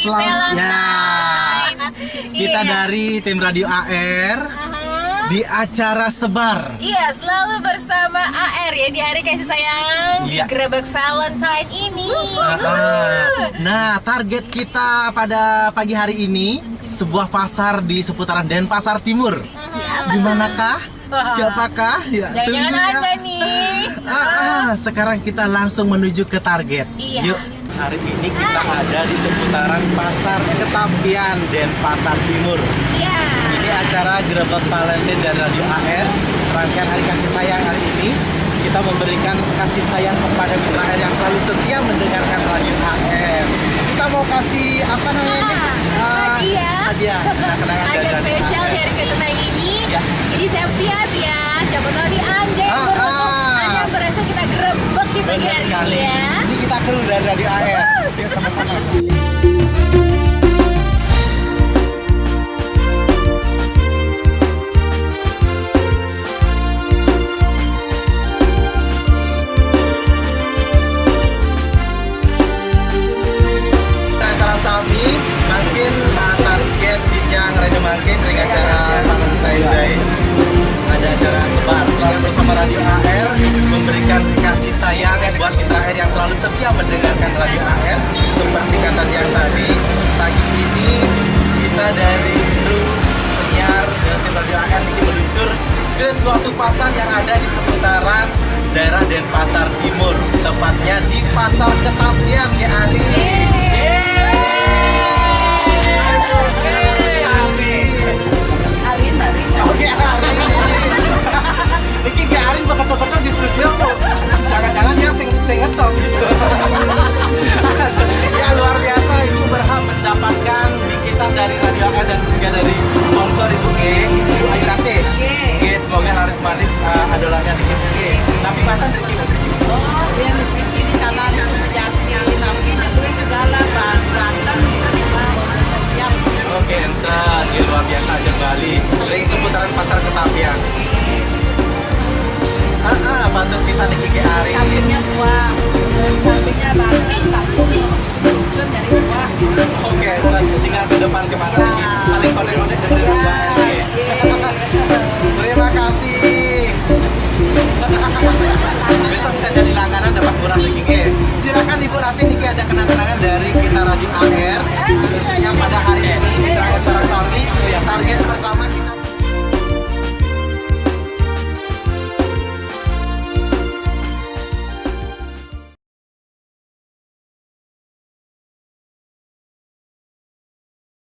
Valentine. Kita dari tim Radio AR di acara sebar. Iya, selalu bersama AR ya di hari kasih sayang di Grebek Valentine ini. Nah, target kita pada pagi hari ini sebuah pasar di seputaran Denpasar Timur. Di manakah? Siapakah? Ya, jangan Anda nih. Sekarang kita langsung menuju ke target. Iya. Yuk. Hari ini kita ada di seputaran Pasar Ketampian Denpasar Timur. Iya. Ini acara Grebek Valentine dan Radio AR. Rangkaian hari kasih sayang hari ini kita memberikan kasih sayang kepada mitra AR yang selalu setia mendengarkan Radio AR. Kita mau kasih apa namanya? Hadiah. Hadiah spesial di hari kasih sayang ini. Ya. Jadi siap-siap ya. Siapa tahu di Anda yang berasa kita grebek di pagi hari ini ya. Ini kita kru dari Radio AR. Yuk sama-sama. Sami makin target yang Radio Makin dengan acara Valentine Day, ada acara sebar selalu bersama Radio AR memberikan kasih sayang buat mitra AR yang selalu setia mendengarkan Radio AR. Seperti kata yang tadi, pagi ini kita dari kru penyiar dan tim Radio AR ini meluncur ke suatu pasar yang ada di seputaran daerah Denpasar Timur, tepatnya di Pasar Ketampian ya Ari. Oke, Ari.